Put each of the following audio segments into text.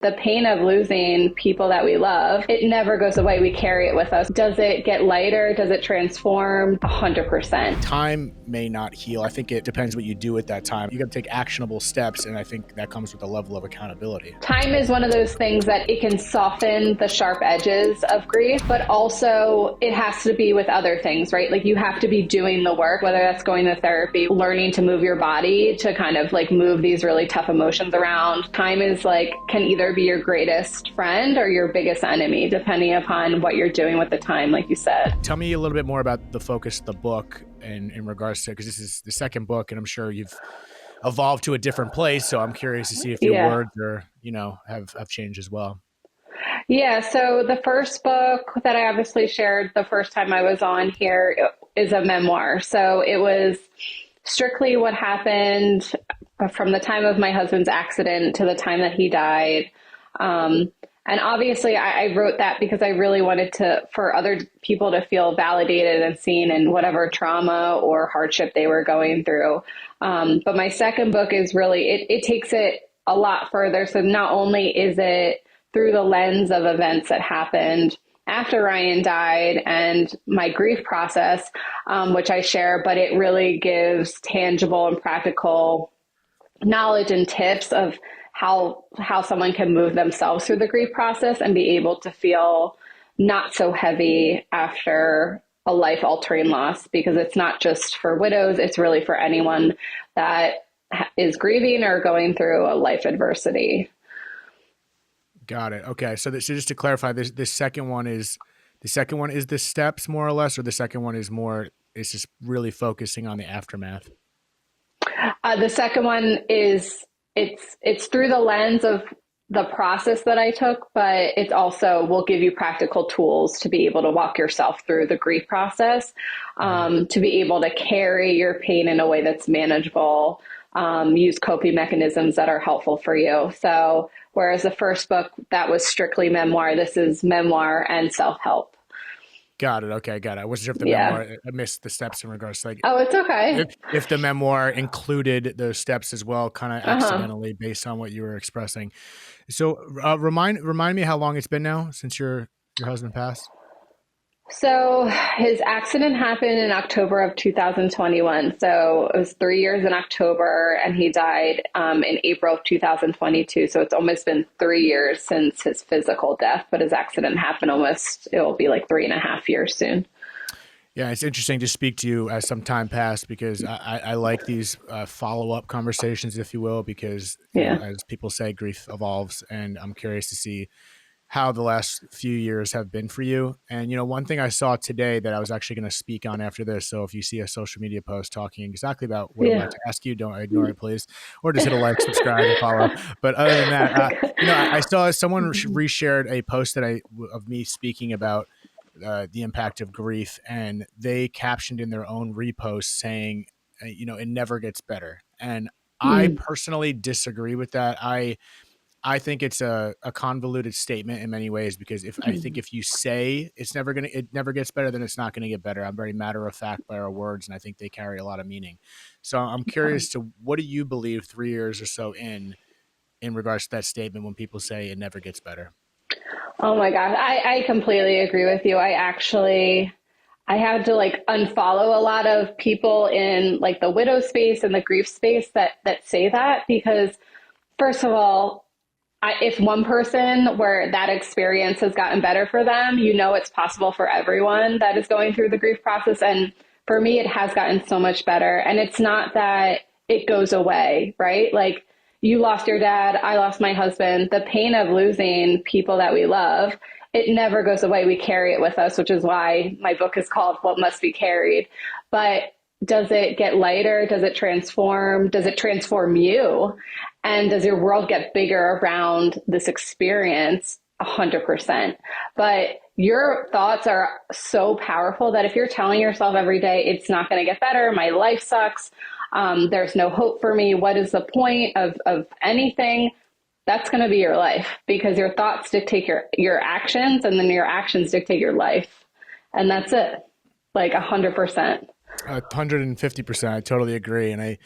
The pain of losing people that we love, it never goes away. We carry it with us. Does it get lighter? Does it transform? 100%. Time may not heal. I think it depends what you do at that time. You got to take actionable steps, and I think that comes with a level of accountability. Time is one of those things that it can soften the sharp edges of grief, but also it has to be with other things, right? Like you have to be doing the work, whether that's going to therapy, learning to move your body to kind of like move these really tough emotions around. Time is like, can either be your greatest friend or your biggest enemy, depending upon what you're doing with the time, like you said. Tell me a little bit more about the focus of the book and in regards to, because this is the second book, and I'm sure you've evolved to a different place. So I'm curious to see if your words are, have changed as well. Yeah. So the first book that I obviously shared the first time I was on here is a memoir. So it was strictly what happened from the time of my husband's accident to the time that he died. And obviously I wrote that because I really wanted for other people to feel validated and seen in whatever trauma or hardship they were going through. But my second book is really, it takes it a lot further. So not only is it through the lens of events that happened after Ryan died and my grief process, which I share, but it really gives tangible and practical knowledge and tips of how someone can move themselves through the grief process and be able to feel not so heavy after a life-altering loss, because it's not just for widows, it's really for anyone that is grieving or going through a life adversity. Got it. Okay. So just to clarify, the second one is the steps more or less, or the second one is it's just really focusing on the aftermath? The second one is it's through the lens of the process that I took, but it's also will give you practical tools to be able to walk yourself through the grief process, to be able to carry your pain in a way that's manageable, use coping mechanisms that are helpful for you. So whereas the first book, that was strictly memoir, this is memoir and self-help. Got it. Okay, got it. I wasn't sure if the memoir, I missed the steps in regards to like. Oh, it's okay. If the memoir included those steps as well, kind of accidentally based on what you were expressing. So remind me how long it's been now since your husband passed? So his accident happened in October of 2021. So it was 3 years in October, and he died in April of 2022. So it's almost been 3 years since his physical death, but his accident happened it will be like 3.5 years soon. Yeah, it's interesting to speak to you as some time passed, because I like these follow-up conversations, if you will, because as people say, grief evolves, and I'm curious to see how the last few years have been for you. And, one thing I saw today that I was actually going to speak on after this. So if you see a social media post talking exactly about what I'm about to ask you, don't ignore it, please, or just hit a like, subscribe, and follow. But other than that, I saw someone reshared a post of me speaking about the impact of grief, and they captioned in their own repost saying, it never gets better. And I personally disagree with that. I think it's a convoluted statement in many ways, because I think if you say it never gets better, then it's not going to get better. I'm very matter of fact by our words, and I think they carry a lot of meaning. So I'm curious to, what do you believe 3 years or so in regards to that statement when people say it never gets better? Oh my gosh, I completely agree with you. I had to unfollow a lot of people in like the widow space and the grief space that say that, because first of all, if one person where that experience has gotten better for them, it's possible for everyone that is going through the grief process. And for me, it has gotten so much better. And it's not that it goes away, right? Like, you lost your dad, I lost my husband. The pain of losing people that we love, it never goes away. We carry it with us, which is why my book is called What Must Be Carried. But does it get lighter? Does it transform? Does it transform you? And does your world get bigger around this experience? 100%. But your thoughts are so powerful that if you're telling yourself every day, it's not going to get better, my life sucks, there's no hope for me, what is the point of anything? That's going to be your life, because your thoughts dictate your actions, and then your actions dictate your life. And that's it. Like 100%. 150%. I totally agree. And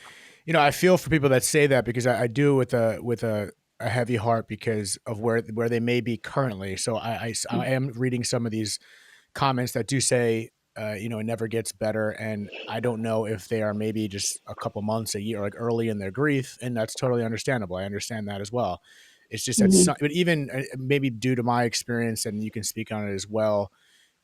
I feel for people that say that, because I do with a a heavy heart because of where they may be currently. So I am reading some of these comments that do say, it never gets better. And I don't know if they are maybe just a couple months, a year, like early in their grief. And that's totally understandable. I understand that as well. It's just that, Mm-hmm. but even maybe due to my experience, and you can speak on it as well,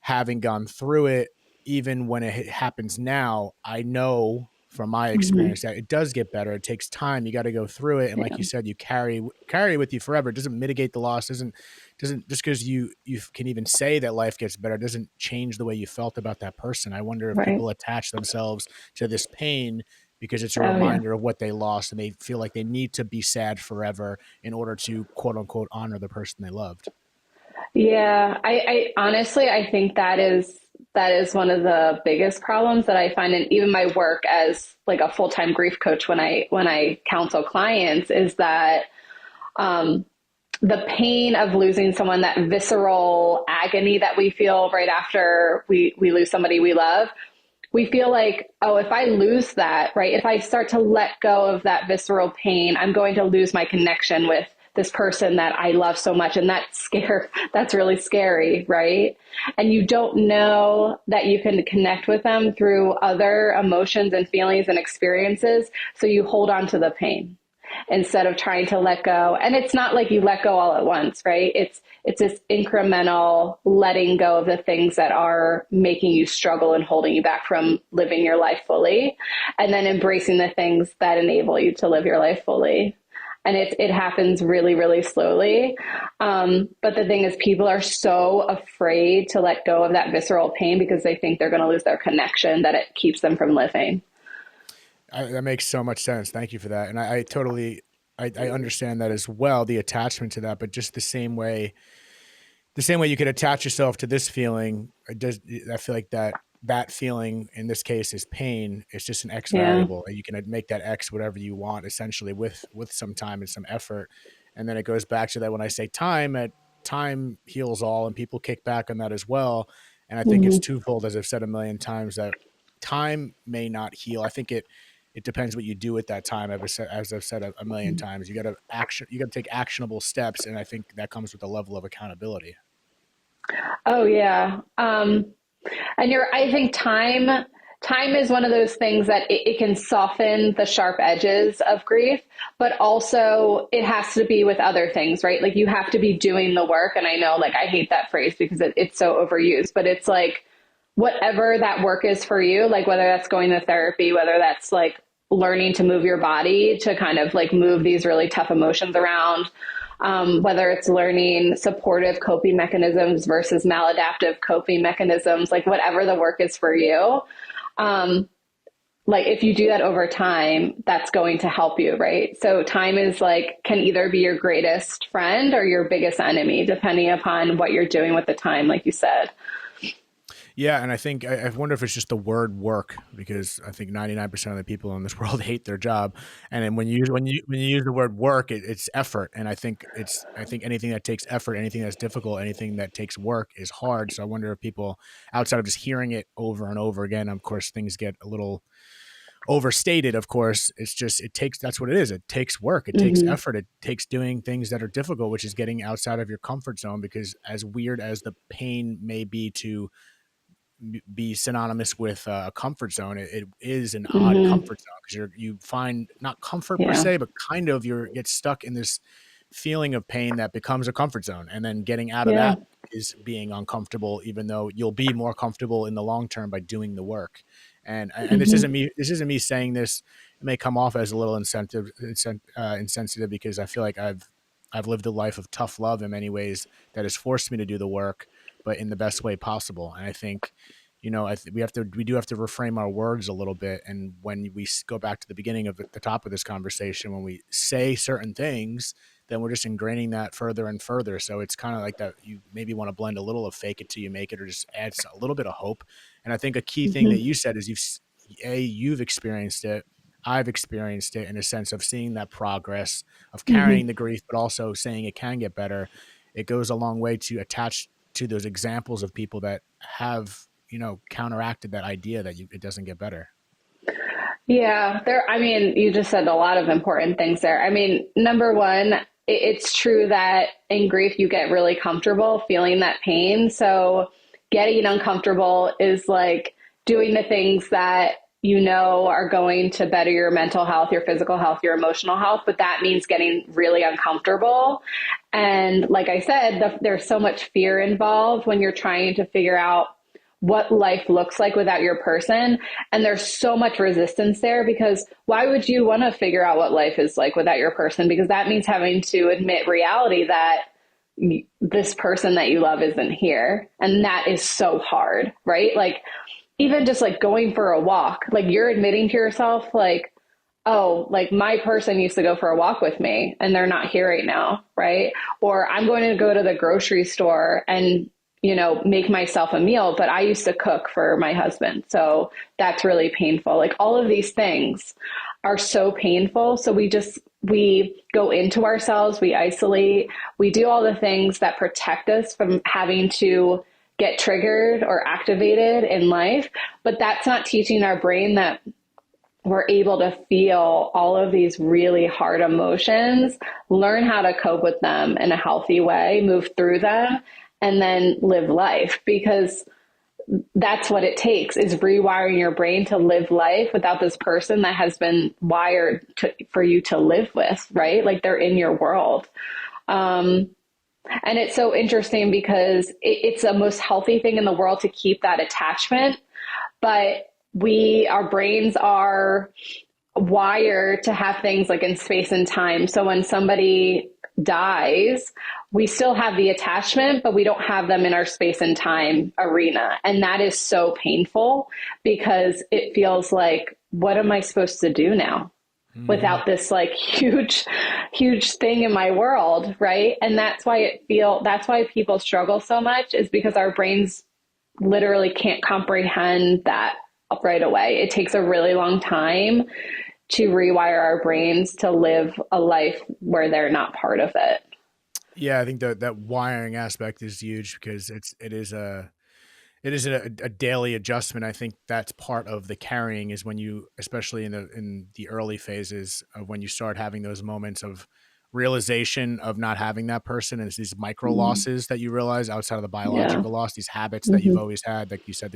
having gone through it, even when it happens now, I know from my Mm-hmm. experience that it does get better. It takes time. You got to go through it, and like Yeah. you said, you carry it with you forever. It doesn't mitigate the loss. Doesn't just because you can even say that life gets better doesn't change the way you felt about that person. I wonder if Right. people attach themselves to this pain because it's a Oh yeah. reminder of what they lost, and they feel like they need to be sad forever in order to quote unquote honor the person they loved. Yeah, I honestly I think that is one of the biggest problems that I find in even my work as like a full-time grief coach when I counsel clients is that the pain of losing someone, that visceral agony that we feel right after we lose somebody we love, we feel like, oh, if I lose that, right, if I start to let go of that visceral pain, I'm going to lose my connection with this person that I love so much. And that's really scary, right? And you don't know that you can connect with them through other emotions and feelings and experiences. So you hold on to the pain instead of trying to let go. And it's not like you let go all at once, right? It's this incremental letting go of the things that are making you struggle and holding you back from living your life fully, and then embracing the things that enable you to live your life fully. And it happens really, really slowly. But the thing is, people are so afraid to let go of that visceral pain because they think they're going to lose their connection, that it keeps them from living. That makes so much sense. Thank you for that. And I totally, I understand that as well, the attachment to that, but just the same way you could attach yourself to this feeling, I feel like that feeling in this case is pain. It's just an X Yeah. variable. You can make that X whatever you want, essentially with some time and some effort. And then it goes back to that when I say time heals all, and people kick back on that as well. And I think it's Mm-hmm. twofold, as I've said a million times, that time may not heal. I think it depends what you do at that time. As I've said a million times, you got to take actionable steps, and I think that comes with a level of accountability. Oh yeah. And I think time is one of those things that it can soften the sharp edges of grief, but also it has to be with other things, right? Like you have to be doing the work. And I know, like, I hate that phrase because it's so overused, but it's like whatever that work is for you, like whether that's going to therapy, whether that's like learning to move your body to kind of like move these really tough emotions around, whether it's learning supportive coping mechanisms versus maladaptive coping mechanisms, like whatever the work is for you. Um, like if you do that over time, that's going to help you, right? So time is like, can either be your greatest friend or your biggest enemy, depending upon what you're doing with the time, like you said. Yeah, and I think I wonder if it's just the word work, because I think 99% of the people in this world hate their job, and then when you use the word work, it's effort, and I think anything that takes effort, anything that's difficult, anything that takes work is hard. So I wonder if people, outside of just hearing it over and over again, of course things get a little overstated. Of course, it's just that's what it is. It takes work, it takes Mm-hmm. effort, it takes doing things that are difficult, which is getting outside of your comfort zone. Because as weird as the pain may be to be synonymous with a comfort zone, it is an odd Mm-hmm. comfort zone because you find not comfort per Yeah. se, but kind of you get stuck in this feeling of pain that becomes a comfort zone, and then getting out of Yeah. that is being uncomfortable, even though you'll be more comfortable in the long term by doing the work. And this isn't Mm-hmm. me. This isn't me saying this. It may come off as a little insensitive, because I feel like I've lived a life of tough love in many ways that has forced me to do the work, but in the best way possible. And I think, we do have to reframe our words a little bit. And when we go back to the beginning of the top of this conversation, when we say certain things, then we're just ingraining that further and further. So it's kind of like that. You maybe want to blend a little of fake it till you make it, or just add a little bit of hope. And I think a key thing that Mm-hmm. you said is you've experienced it. I've experienced it, in a sense of seeing that progress of carrying Mm-hmm. the grief, but also saying it can get better. It goes a long way to attach to those examples of people that have, counteracted that idea that it doesn't get better. Yeah, I mean, you just said a lot of important things there. I mean, number one, it's true that in grief, you get really comfortable feeling that pain. So getting uncomfortable is like doing the things that you know are going to better your mental health, your physical health, your emotional health, but that means getting really uncomfortable. And like I said, there's so much fear involved when you're trying to figure out what life looks like without your person. And there's so much resistance there because why would you want to figure out what life is like without your person? Because that means having to admit reality that this person that you love isn't here. And that is so hard, right? Like even just like going for a walk, like you're admitting to yourself, like, oh, like my person used to go for a walk with me and they're not here right now. Right. Or I'm going to go to the grocery store and, you know, make myself a meal, but I used to cook for my husband. So that's really painful. Like all of these things are so painful. So we go into ourselves, we isolate, we do all the things that protect us from having to get triggered or activated in life. But that's not teaching our brain that we're able to feel all of these really hard emotions, learn how to cope with them in a healthy way, move through them, and then live life. Because that's what it takes, is rewiring your brain to live life without this person that has been wired for you to live with, right? Like they're in your world. And it's so interesting because it's the most healthy thing in the world to keep that attachment. But our brains are wired to have things like in space and time. So when somebody dies, we still have the attachment, but we don't have them in our space and time arena. And that is so painful because it feels like, what am I supposed to do now? Without this like huge thing in my world. Right. And that's why people struggle so much, is because our brains literally can't comprehend that right away. It takes a really long time to rewire our brains to live a life where they're not part of it. Yeah. I think that wiring aspect is huge because it is a daily adjustment. I think that's part of the carrying, is when you, especially in the early phases of when you start having those moments of realization of not having that person, and it's these micro losses that you realize outside of the biological loss, these habits that you've always had, like you said,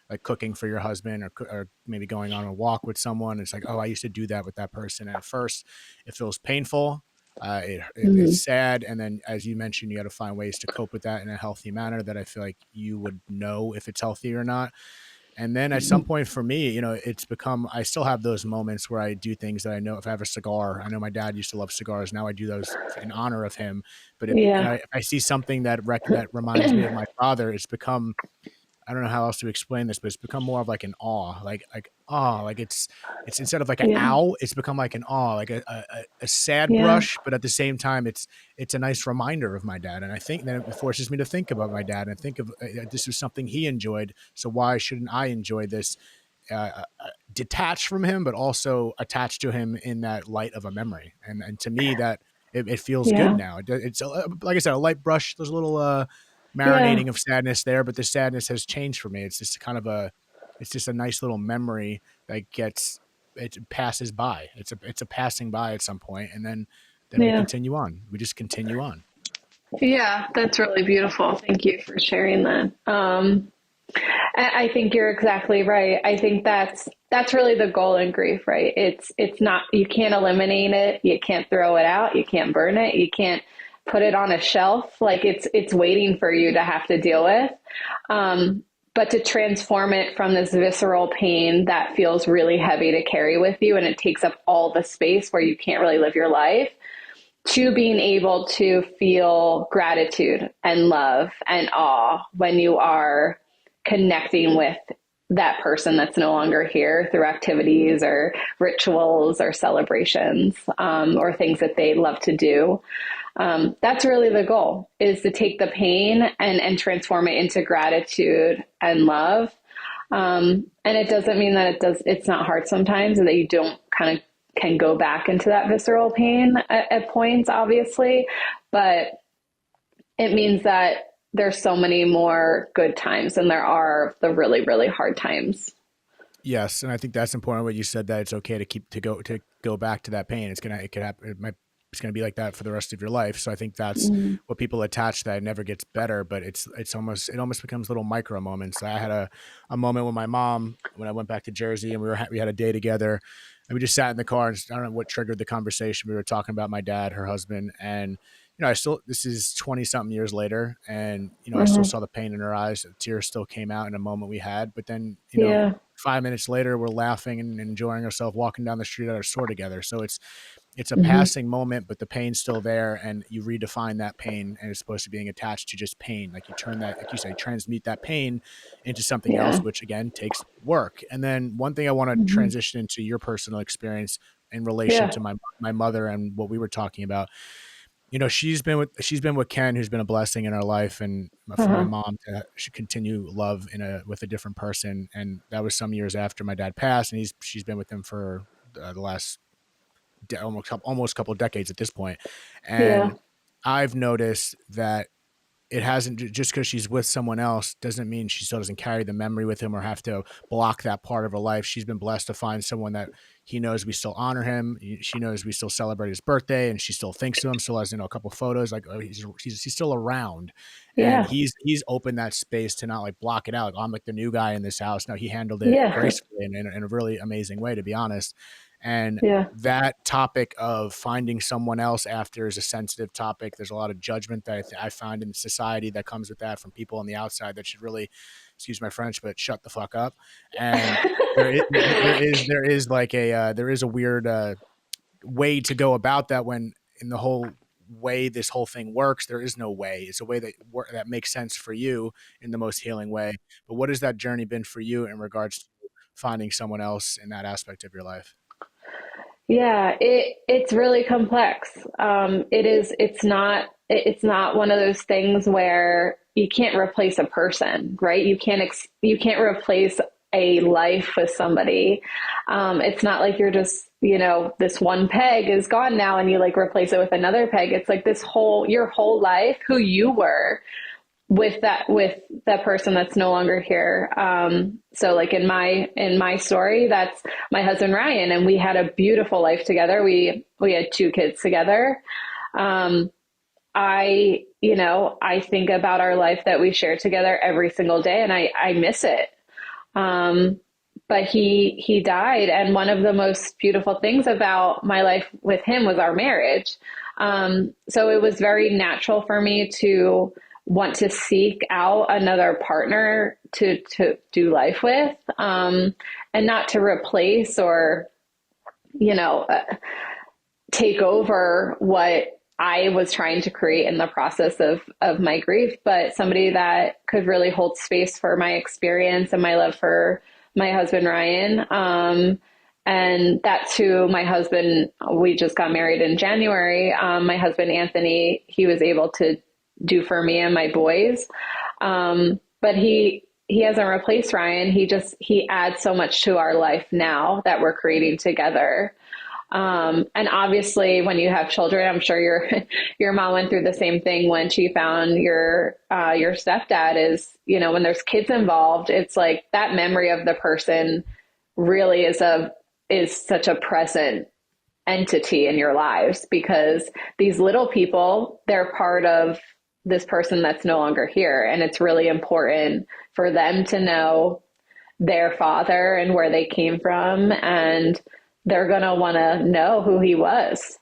like cooking for your husband, or maybe going on a walk with someone. It's like, oh, I used to do that with that person. And at first it feels painful. It's sad. And then, as you mentioned, you got to find ways to cope with that in a healthy manner that I feel like you would know if it's healthy or not. And then at some point for me, you know, I still have those moments where I do things that I know, if I have a cigar, I know my dad used to love cigars. Now I do those in honor of him. But if I see something that reminds me of my father, it's become, I don't know how else to explain this, but it's become more of like an awe, like awe, like it's instead of like an ow, it's become like an awe, like a sad brush, but at the same time, it's a nice reminder of my dad. And I think that it forces me to think about my dad and think of this was something he enjoyed. So why shouldn't I enjoy this? Detached from him, but also attached to him in that light of a memory. And to me, that it feels good now. It's like I said, a light brush. There's a little marinating of sadness there, but the sadness has changed for me. It's just it's just a nice little memory that it passes by. It's a passing by at some point, and then we continue on. We just continue on. Yeah, that's really beautiful. Thank you for sharing that. I think you're exactly right. I think that's really the goal in grief, right? It's not, you can't eliminate it. You can't throw it out. You can't burn it. You can't put it on a shelf. Like it's waiting for you to have to deal with. But to transform it from this visceral pain that feels really heavy to carry with you, and it takes up all the space where you can't really live your life, to being able to feel gratitude and love and awe when you are connecting with that person that's no longer here through activities or rituals or celebrations, or things that they love to do. That's really the goal, is to take the pain and transform it into gratitude and love. And it doesn't mean that it's not hard sometimes, and that you don't can go back into that visceral pain at points, obviously, but it means that there's so many more good times than there are the really, really hard times. Yes. And I think that's important what you said, that it's okay to go back to that pain. It could happen. it's going to be like that for the rest of your life. So I think that's Mm-hmm. what people attach, that it never gets better, but it almost becomes little micro moments. I had a moment with my mom when I went back to Jersey, and we had a day together, and we just sat in the car, and I don't know what triggered the conversation. We were talking about my dad, her husband, and this is 20 something years later, and I still Mm-hmm. saw the pain in her eyes. The tears still came out in a moment we had, but then, Yeah. 5 minutes later, we're laughing and enjoying ourselves walking down the street at our store together. So it's a Mm-hmm. passing moment, but the pain's still there, and you redefine that pain, and it's supposed to being attached to just pain. Like you turn that, like you say, transmute that pain into something else, Yeah. which again takes work. And then one thing I want to Mm-hmm. transition into your personal experience in relation Yeah. to my mother and what we were talking about. She's been with Ken, who's been a blessing in our life, and for my Uh-huh. mom to should continue love with a different person. And that was some years after my dad passed, and she's been with him for the last almost couple of decades at this point. Yeah. And I've noticed that it hasn't, just because she's with someone else doesn't mean she still doesn't carry the memory with him or have to block that part of her life. She's been blessed to find someone that he knows we still honor him. She knows we still celebrate his birthday, and she still thinks of him. Still has, a couple photos, like, oh, he's still around, and Yeah. he's opened that space to not like block it out. I'm like the new guy in this house. No, he handled it Yeah. gracefully and in a really amazing way, to be honest. And Yeah. that topic of finding someone else after is a sensitive topic. There's a lot of judgment that I find in society that comes with that from people on the outside that should really, excuse my French, but shut the fuck up. And there is a weird way to go about that, when in the whole way this whole thing works, there is no way. It's a way that makes sense for you in the most healing way. But what has that journey been for you in regards to finding someone else in that aspect of your life? Yeah, it's really complex. It's not one of those things where you can't replace a person, right? You can't replace a life with somebody. It's not like you're just, this one peg is gone now and you like replace it with another peg. It's like your whole life, who you were with that person that's no longer here. So like in my story, that's my husband Ryan, and we had a beautiful life together. We had two kids together. Um, I think about our life that we shared together every single day, and I miss it. Um, but he died, and one of the most beautiful things about my life with him was our marriage. So it was very natural for me to want to seek out another partner to do life with, and not to replace or, you know, uh, take over what I was trying to create in the process of my grief, but somebody that could really hold space for my experience and my love for my husband, Ryan. And that's who my husband, we just got married in January. My husband, Anthony, he was able to do for me and my boys. But he hasn't replaced Ryan. He adds so much to our life now that we're creating together. And obviously when you have children, I'm sure your mom went through the same thing when she found your stepdad. Is, when there's kids involved, it's like that memory of the person really is such a present entity in your lives, because these little people, they're part of this person that's no longer here. And it's really important for them to know their father and where they came from. And they're going to want to know who he was.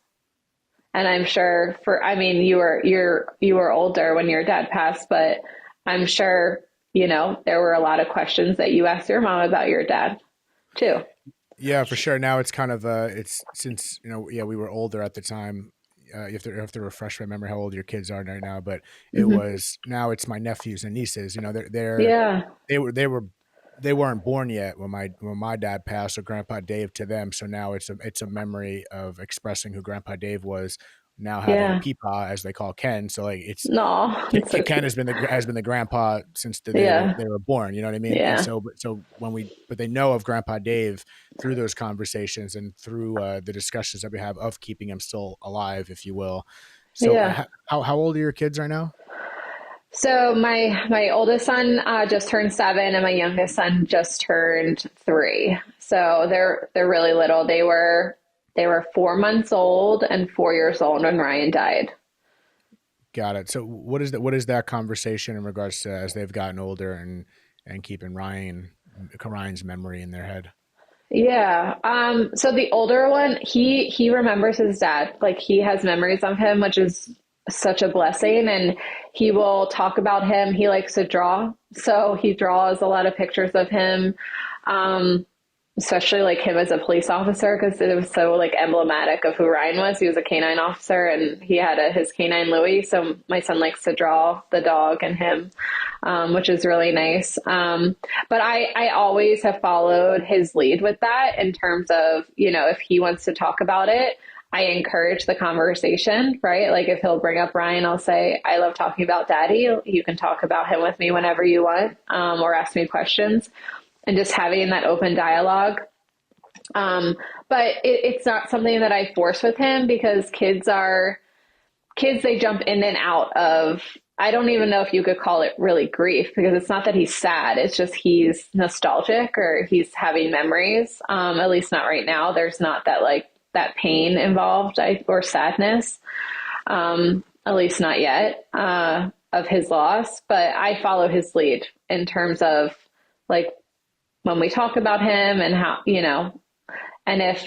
And I'm sure you were older when your dad passed, but I'm sure, there were a lot of questions that you asked your mom about your dad too. Yeah, for sure. Now it's kind of it's since yeah, we were older at the time. You have to refresh my memory how old your kids are right now, but it Hmm. was now it's my nephews and nieces. Yeah. They weren't born yet when my dad passed, or Grandpa Dave to them. So now it's a memory of expressing who Grandpa Dave was. Now having a Yeah. peepaw, as they call Ken. So like No, it's so Ken cute. has been the grandpa since the day Yeah. they were born. You know what I mean? And Yeah. so but they know of Grandpa Dave through those conversations and through the discussions that we have of keeping him still alive, if you will. So Yeah. how old are your kids right now? So my oldest son just turned 7, and my youngest son just turned 3. So they're really little. They were 4 months old and 4 years old when Ryan died. Got it. So what is that conversation in regards to as they've gotten older and keeping Ryan's memory in their head? Yeah. So the older one, he remembers his dad. Like he has memories of him, which is such a blessing. And he will talk about him. He likes to draw. So he draws a lot of pictures of him. Um, Especially like him as a police officer because it was so like emblematic of who Ryan was. He was a canine officer and he had his canine Louie. So my son likes to draw the dog and him, which is really nice. But I always have followed his lead with that in terms of, if he wants to talk about it, I encourage the conversation, right? Like if he'll bring up Ryan, I'll say, I love talking about daddy. You can talk about him with me whenever you want, or ask me questions and just having that open dialogue. But it's not something that I force with him because kids, they jump in and out of, I don't even know if you could call it really grief because it's not that he's sad. It's just he's nostalgic or he's having memories. At least not right now. There's not that like that pain involved or sadness. At least not yet, of his loss, but I follow his lead in terms of like when we talk about him and how, and if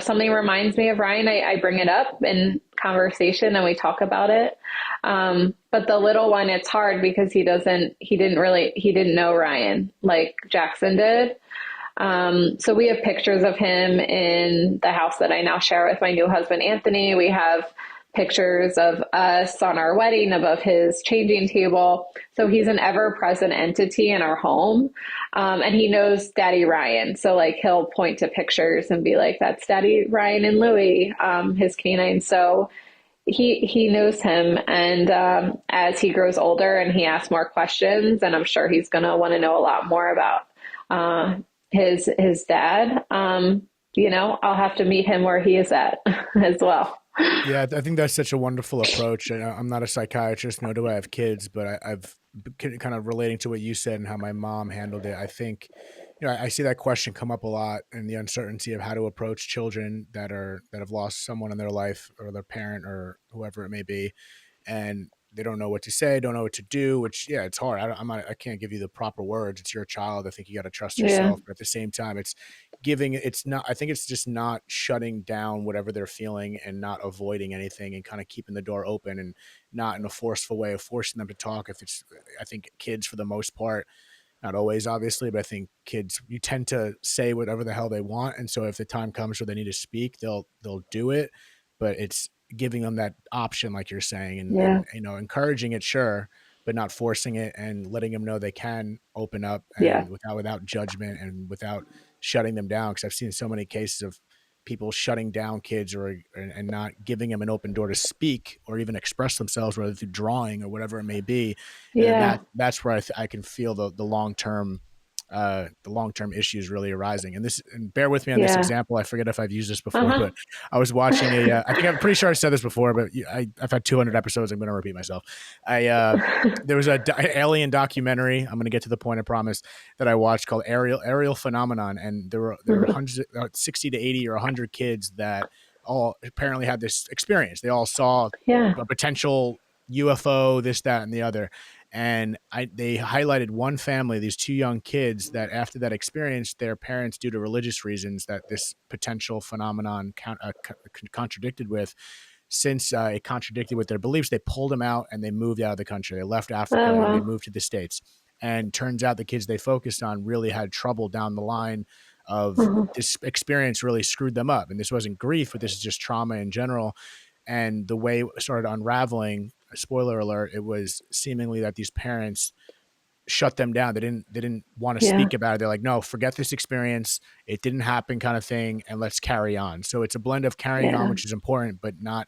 something reminds me of Ryan, I bring it up in conversation and we talk about it. But the little one, it's hard because he didn't know Ryan like Jackson did. So we have pictures of him in the house that I now share with my new husband, Anthony. We have pictures of us on our wedding above his changing table. So he's an ever present entity in our home. And he knows Daddy Ryan. So like he'll point to pictures and be like, that's Daddy Ryan and Louie, his canine. So he knows him. And as he grows older and he asks more questions, and I'm sure he's going to want to know a lot more about his dad, I'll have to meet him where he is at as well. Yeah, I think that's such a wonderful approach. And I'm not a psychiatrist, nor do I have kids, but I've kind of relating to what you said and how my mom handled it. I think, I see that question come up a lot and the uncertainty of how to approach children that have lost someone in their life or their parent or whoever it may be, and they don't know what to say, don't know what to do. Which, yeah, it's hard. I can't give you the proper words. It's your child. I think you got to trust Yeah. yourself, but at the same time, it's not. I think it's just not shutting down whatever they're feeling and not avoiding anything and kind of keeping the door open and not in a forceful way of forcing them to talk. I think kids for the most part, not always obviously, but I think kids, you tend to say whatever the hell they want, and so if the time comes where they need to speak, they'll do it. But it's giving them that option, like you're saying, Yeah. and encouraging it, sure, but not forcing it, and letting them know they can open up Yeah. and without judgment and without shutting them down. Because I've seen so many cases of people shutting down kids and not giving them an open door to speak or even express themselves, whether through drawing or whatever it may be. And then Yeah. that's where I can feel the long term issues really arising. And bear with me on this Yeah. example. I forget if I've used this before, Uh-huh. but I was watching I think I'm pretty sure I said this before, but I've had 200 episodes. I'm going to repeat myself. There was alien documentary. I'm going to get to the point, I promise, that I watched called Aerial Phenomenon. And there were hundreds, 60 to 80 or 100 kids that all apparently had this experience. They all saw Yeah. a potential UFO, this, that, and the other. And they highlighted one family, these two young kids, that after that experience, their parents, due to religious reasons that this potential phenomenon contradicted with, since it contradicted with their beliefs, they pulled them out and they moved out of the country. They left Africa Oh, and they wow. moved to the States. And turns out the kids they focused on really had trouble down the line of Uh-huh. this experience really screwed them up. And this wasn't grief, but this is just trauma in general. And the way it started unraveling, spoiler alert, it was seemingly that these parents shut them down. They didn't want to Yeah. speak about it. They're like, no, forget this experience. It didn't happen, kind of thing. And let's carry on. So it's a blend of carrying on, Yeah. which is important, but not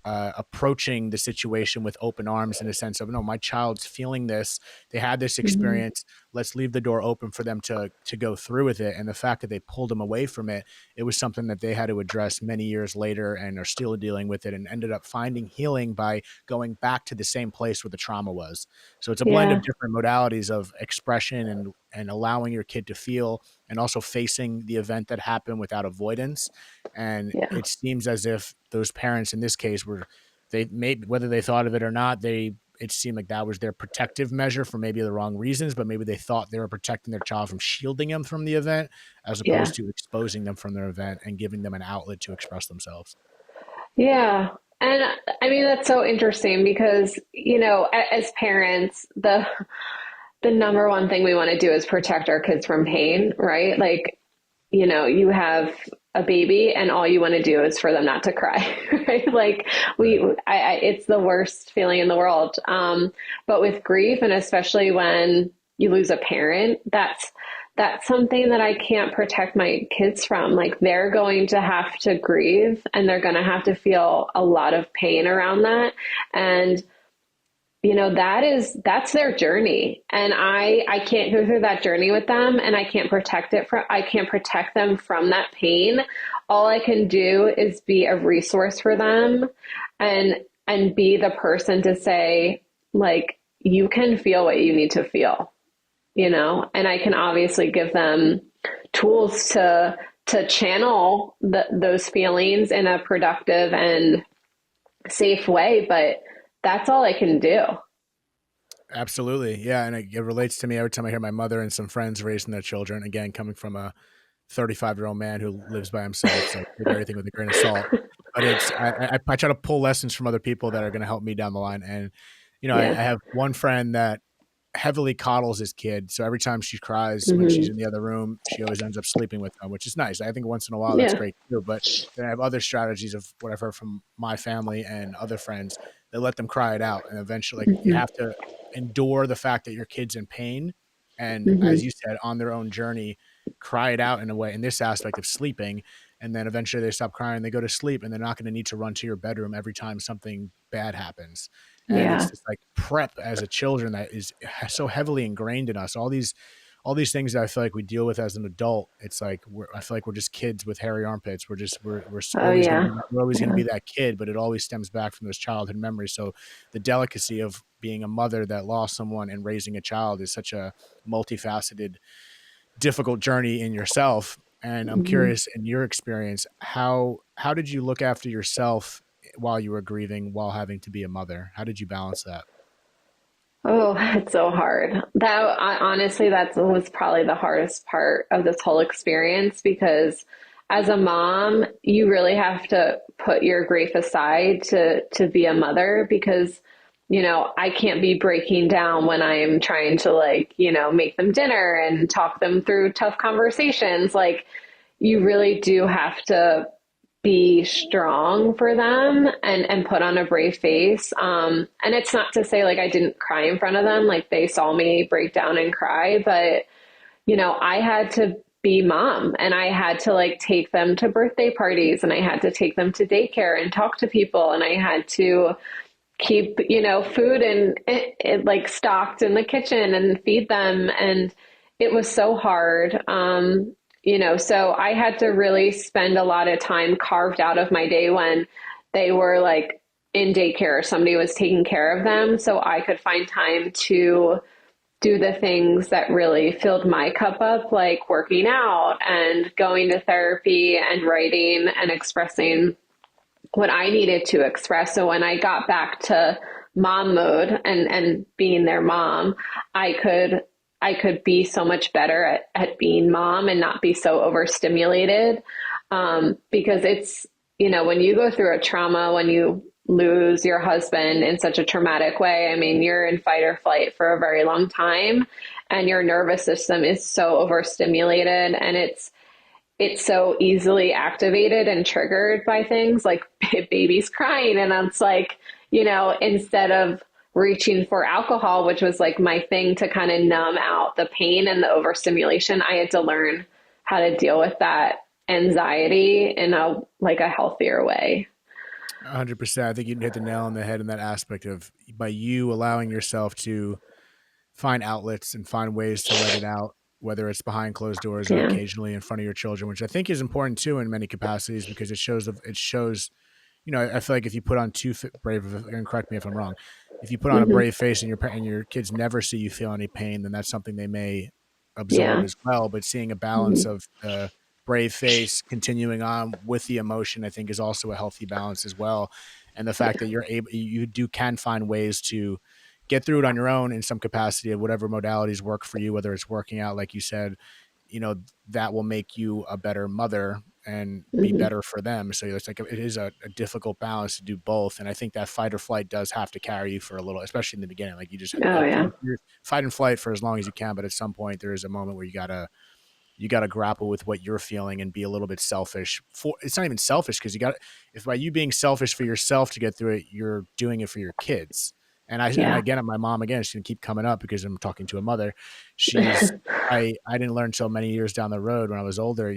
approaching the situation with open arms in a sense of, no, my child's feeling this. They had this Mhm. experience. let's leave the door open for them to go through with it. And the fact that they pulled them away from it, it was something that they had to address many years later and are still dealing with it, and ended up finding healing by going back to the same place where the trauma was. So it's a blend of Yeah. different modalities of expression and allowing your kid to feel, and also facing the event that happened without avoidance. And Yeah. it seems as if those parents in this case were, they made, whether they thought of it or not, it seemed like that was their protective measure for maybe the wrong reasons, but maybe they thought they were protecting their child from shielding them from the event, as Yeah. opposed to exposing them from their event and giving them an outlet to express themselves. Yeah. And I mean, that's so interesting because, as parents, the number one thing we want to do is protect our kids from pain, right? Like, you have a baby and all you want to do is for them not to cry, right? Like Right. it's the worst feeling in the world. But with grief, and especially when you lose a parent, that's something that I can't protect my kids from. Like they're going to have to grieve and they're going to have to feel a lot of pain around that. And that's their journey. And I can't go through that journey with them, and I can't protect them from that pain. All I can do is be a resource for them and be the person to say, like, you can feel what you need to feel, and I can obviously give them tools to channel those feelings in a productive and safe way, but that's all I can do. Absolutely. Yeah. And it relates to me every time I hear my mother and some friends raising their children. Again, coming from a 35-year-old man who lives by himself. So take everything with a grain of salt. But I try to pull lessons from other people that are going to help me down the line. And, I Yeah. have one friend that heavily coddles his kid. So every time she cries when she's Hmm. in the other room, she always ends up sleeping with them, which is nice. I think once in a while that's Yeah. great too. But then I have other strategies of what I've heard from my family and other friends that let them cry it out. And eventually, like, you Hmm. have to endure the fact that your kid's in pain. And as Hmm. you said, on their own journey, cry it out in a way, in this aspect of sleeping. And then eventually they stop crying, they go to sleep, and they're not going to need to run to your bedroom every time something bad happens. And it's Yeah. this like prep as a children that is so heavily ingrained in us. All these things that I feel like we deal with as an adult, it's like I feel like we're just kids with hairy armpits. We're Oh, always going to yeah. be we're always going to Yeah. be that kid, but it always stems back from those childhood memories. So the delicacy of being a mother that lost someone and raising a child is such a multifaceted, difficult journey in yourself. And I'm Hmm. curious, in your experience, how did you look after yourself while you were grieving, while having to be a mother? How did you balance that? Oh, it's so hard. Honestly, that was probably the hardest part of this whole experience because as a mom, you really have to put your grief aside to be a mother because, I can't be breaking down when I'm trying to like, make them dinner and talk them through tough conversations. Like you really do have to be strong for them and put on a brave face. And it's not to say like I didn't cry in front of them, like they saw me break down and cry, but I had to be mom and I had to like take them to birthday parties and I had to take them to daycare and talk to people and I had to keep, food and it like stocked in the kitchen and feed them. And it was so hard. So I had to really spend a lot of time carved out of my day when they were like in daycare or somebody was taking care of them. So I could find time to do the things that really filled my cup up, like working out and going to therapy and writing and expressing what I needed to express. So when I got back to mom mode and being their mom, I could be so much better at being mom and not be so overstimulated. Because it's, when you go through a trauma, when you lose your husband in such a traumatic way, I mean, you're in fight or flight for a very long time and your nervous system is so overstimulated and it's so easily activated and triggered by things like babies crying. And it's like, instead of reaching for alcohol, which was like my thing to kind of numb out the pain and the overstimulation, I had to learn how to deal with that anxiety in a healthier way. 100%. I think you hit the nail on the head in that aspect of, by you allowing yourself to find outlets and find ways to let it out, whether it's behind closed doors or Yeah. occasionally in front of your children, which I think is important too in many capacities, because it shows, I feel like if you put on too brave, and correct me if I'm wrong, if you put on a Hmm. brave face and your kids never see you feel any pain, then that's something they may absorb Yeah. as well. But seeing a balance Hmm. of the brave face continuing on with the emotion, I think, is also a healthy balance as well. And the fact that you can find ways to get through it on your own in some capacity of whatever modalities work for you, whether it's working out, like you said, you know, that will make you a better mother and be Hmm. better for them. So it's like, it is a difficult balance to do both. And I think that fight or flight does have to carry you for a little, especially in the beginning. Like Oh yeah. you're fight and flight for as long as you can, but at some point there is a moment where you got to grapple with what you're feeling and be a little bit selfish. For it's not even selfish, because if by you being selfish for yourself to get through it, you're doing it for your kids. And Yeah. again, my mom, again, she's gonna keep coming up because I'm talking to a mother. She's I didn't learn until many years down the road when I was older.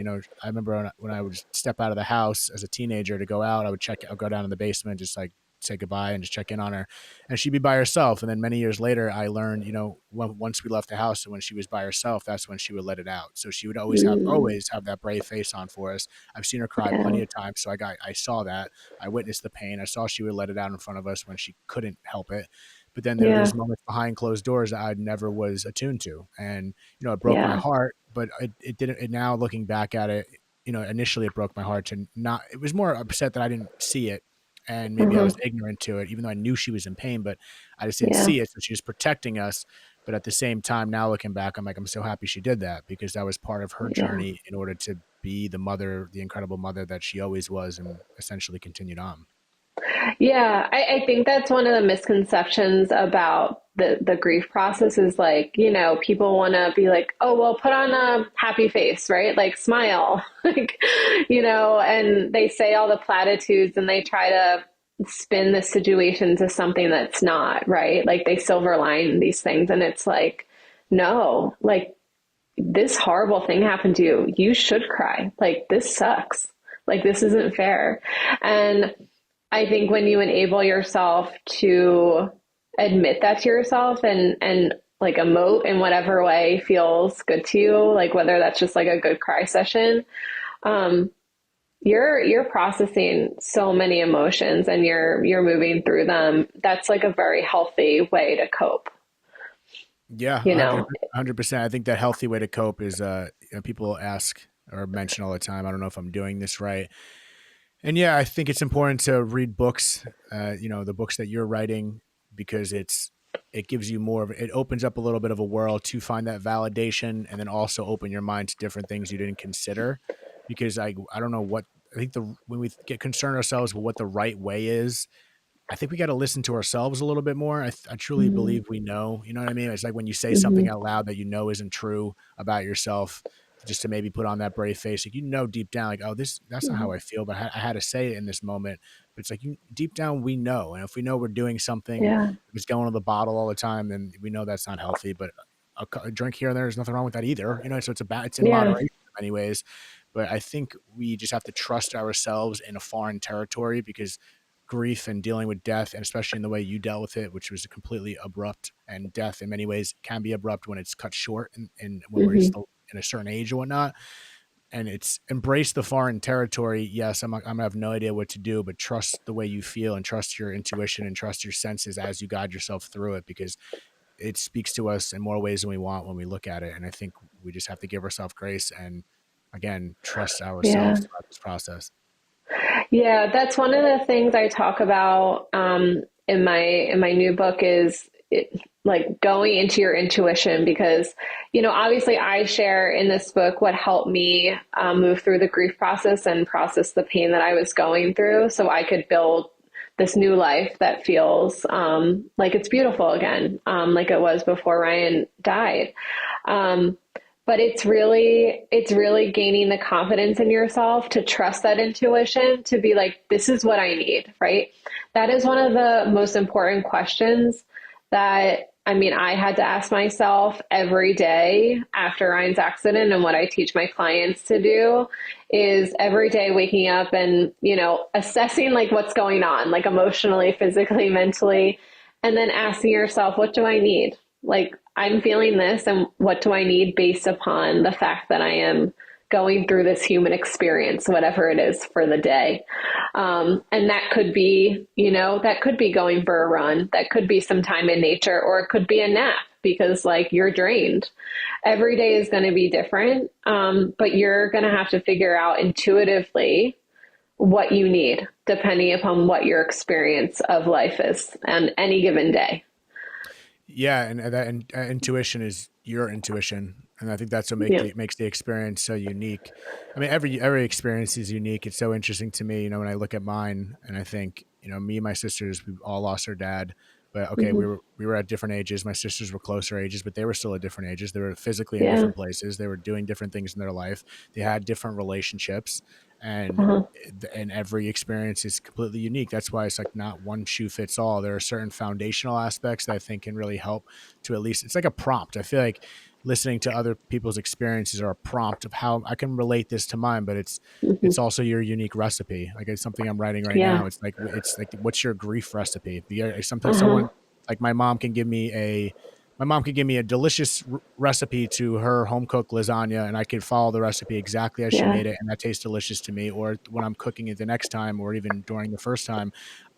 I remember when I would step out of the house as a teenager to go out, I'll go down in the basement, just like say goodbye and just check in on her, and she'd be by herself. And then many years later, I learned, once we left the house and when she was by herself, that's when she would let it out. So she would Mm. always have that brave face on for us. I've seen her cry Yeah. plenty of times, so I saw that. I witnessed the pain. I saw she would let it out in front of us when she couldn't help it. But then Yeah. there's moments behind closed doors that I never was attuned to, and it broke my Yeah. heart. But it didn't. And now looking back at it, initially it broke my heart to not. It was more upset that I didn't see it, and maybe I Hmm. was ignorant to it, even though I knew she was in pain, but I just didn't Yeah. see it. So she was protecting us. But at the same time, now looking back, I'm like, I'm so happy she did that, because that was part of her Yeah. journey in order to be the mother, the incredible mother that she always was, and essentially continued on. Yeah, I think that's one of the misconceptions about the grief process is like, people want to be like, oh, well, put on a happy face, right? Like smile, like, and they say all the platitudes and they try to spin the situation to something that's not, right? Like they silver line these things. And it's like, no, like this horrible thing happened to you. You should cry. Like this sucks. Like this isn't fair. And I think when you enable yourself to admit that to yourself and like emote in whatever way feels good to you, like whether that's just like a good cry session, um, you're processing so many emotions and you're moving through them. That's like a very healthy way to cope, Yeah, you know. 100%. I think that healthy way to cope is, people ask or mention all the time, I don't know if I'm doing this right. And yeah, I think it's important to read books, the books that you're writing, because it gives you it opens up a little bit of a world to find that validation, and then also open your mind to different things you didn't consider. Because I don't know what, I think when we get concerned ourselves with what the right way is, I think we got to listen to ourselves a little bit more. I truly Mm-hmm. believe we know. You know what I mean? It's like when you say Mm-hmm. something out loud that isn't true about yourself, just to maybe put on that brave face. Like, deep down, like, oh, that's not how I feel, but I had to say it in this moment. But it's like, deep down, we know. And if we know we're doing something, Yeah. if it's going to the bottle all the time, then we know that's not healthy. But a drink here and there, there's nothing wrong with that either. So it's in Yeah. moderation in many ways. But I think we just have to trust ourselves in a foreign territory, because grief and dealing with death, and especially in the way you dealt with it, which was completely abrupt, and death in many ways can be abrupt when it's cut short, and when we're Mm-hmm. still in a certain age or whatnot. And it's embrace the foreign territory. Yes, I'm gonna have no idea what to do, but trust the way you feel, and trust your intuition, and trust your senses as you guide yourself through it, because it speaks to us in more ways than we want when we look at it. And I think we just have to give ourselves grace and, again, trust Yeah. ourselves throughout this process. Yeah, that's one of the things I talk about in my new book is like going into your intuition because obviously I share in this book what helped me move through the grief process and process the pain that I was going through, so I could build this new life that feels like it's beautiful again, like it was before Ryan died. Um, but it's really gaining the confidence in yourself to trust that intuition to be like, this is what I need, right? That is one of the most important questions that I mean, I had to ask myself every day after Ryan's accident. And what I teach my clients to do is every day waking up and, assessing like what's going on, like emotionally, physically, mentally, and then asking yourself, what do I need? Like, I'm feeling this, and what do I need based upon the fact that I am going through this human experience, whatever it is for the day. And that could be, that could be going for a run. That could be some time in nature, or it could be a nap because like you're drained. Every day is going to be different. But you're going to have to figure out intuitively what you need depending upon what your experience of life is on any given day. Yeah, and that intuition is your intuition, and I think that's what Yeah. makes the experience so unique. I mean, every experience is unique. It's so interesting to me, when I look at mine, and I think, me and my sisters, we all lost our dad, but okay, Hmm. we were at different ages. My sisters were closer ages, but they were still at different ages. They were physically in Yeah. different places. They were doing different things in their life. They had different relationships, and Uh-huh. every experience is completely unique. That's why it's like not one shoe fits all. There are certain foundational aspects that I think can really help to, at least it's like a prompt. I feel like listening to other people's experiences are a prompt of how I can relate this to mine, but Hmm. it's also your unique recipe. Like, it's something I'm writing right Yeah. now. It's like, what's your grief recipe? Sometimes Uh-huh. someone, like, my mom could give me a delicious recipe to her home cooked lasagna, and I could follow the recipe exactly as she Yeah. made it, and that tastes delicious to me. Or when I'm cooking it the next time, or even during the first time,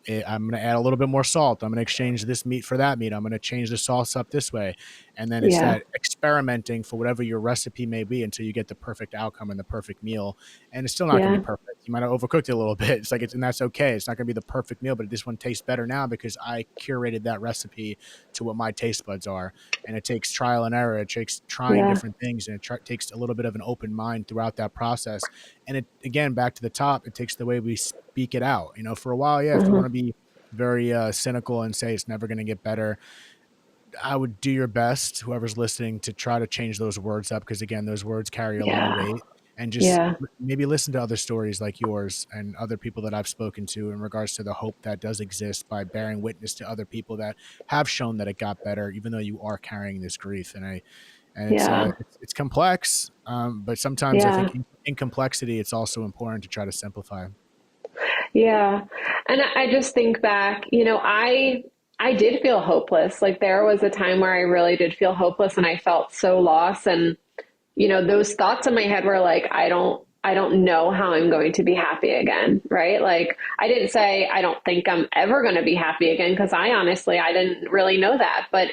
I'm going to add a little bit more salt. I'm going to exchange this meat for that meat. I'm going to change the sauce up this way. And then it's Yeah. that experimenting for whatever your recipe may be until you get the perfect outcome and the perfect meal. And it's still not going to be Yeah. perfect. You might have overcooked it a little bit. And that's okay. It's not going to be the perfect meal, but this one tastes better now because I curated that recipe to what my taste buds are. And it takes trial and error. It takes trying Yeah. different things, and takes a little bit of an open mind throughout that process. And it, again, back to the top, it takes the way we speak it out. For a while, yeah, if you Uh-huh. want to be very cynical and say it's never going to get better, I would do your best, whoever's listening, to try to change those words up, because again, those words carry a lot of Yeah. weight. And just Yeah. maybe listen to other stories like yours and other people that I've spoken to in regards to the hope that does exist by bearing witness to other people that have shown that it got better, even though you are carrying this grief. And Yeah. it's complex, but sometimes I Yeah. think in complexity, it's also important to try to simplify. Yeah. And I just think back, I did feel hopeless. Like there was a time where I really did feel hopeless and I felt so lost. And, those thoughts in my head were like, I don't know how I'm going to be happy again. Right. Like I didn't say, I don't think I'm ever going to be happy again. Because I didn't really know that, but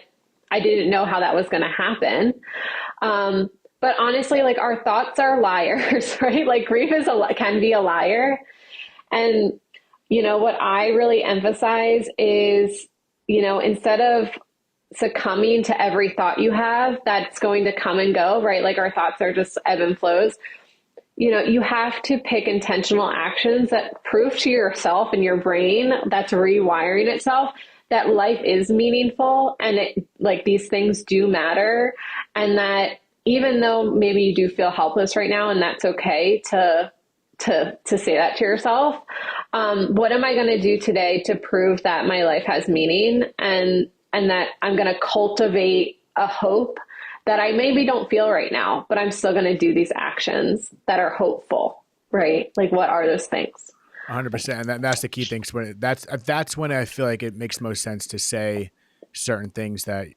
I didn't know how that was going to happen. But honestly, like our thoughts are liars, right? Like grief can be a liar. And, what I really emphasize is, instead of succumbing to every thought you have that's going to come and go, right? Like our thoughts are just ebb and flows. You have to pick intentional actions that prove to yourself and your brain that's rewiring itself that life is meaningful and like these things do matter. And that even though maybe you do feel helpless right now, and that's okay to say that to yourself. What am I going to do today to prove that my life has meaning and that I'm going to cultivate a hope that I maybe don't feel right now, but I'm still going to do these actions that are hopeful, right? Like what are those things? 100%. And that's the key thing. That's when I feel like it makes most sense to say certain things that,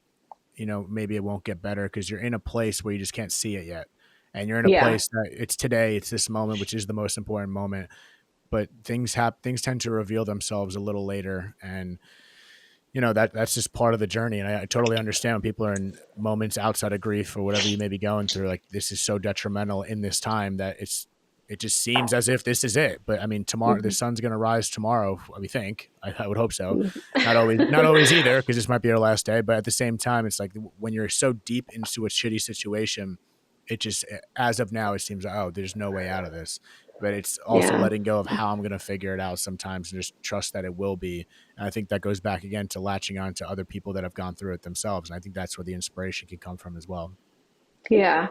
maybe it won't get better because you're in a place where you just can't see it yet. And you're in a Yeah. place that it's today, it's this moment, which is the most important moment. But things tend to reveal themselves a little later. And, that's just part of the journey. And I totally understand when people are in moments outside of grief or whatever you may be going through, like this is so detrimental in this time that it just seems as if this is it. But I mean, tomorrow, the Mm-hmm. sun's going to rise tomorrow. We think, I would hope so. Not always either, because this might be our last day. But at the same time, it's like when you're so deep into a shitty situation, it just, as of now, it seems like, oh, there's no way out of this. But it's also Yeah. letting go of how I'm going to figure it out sometimes, and just trust that it will be. And I think that goes back again to latching on to other people that have gone through it themselves. And I think that's where the inspiration can come from as well. Yeah.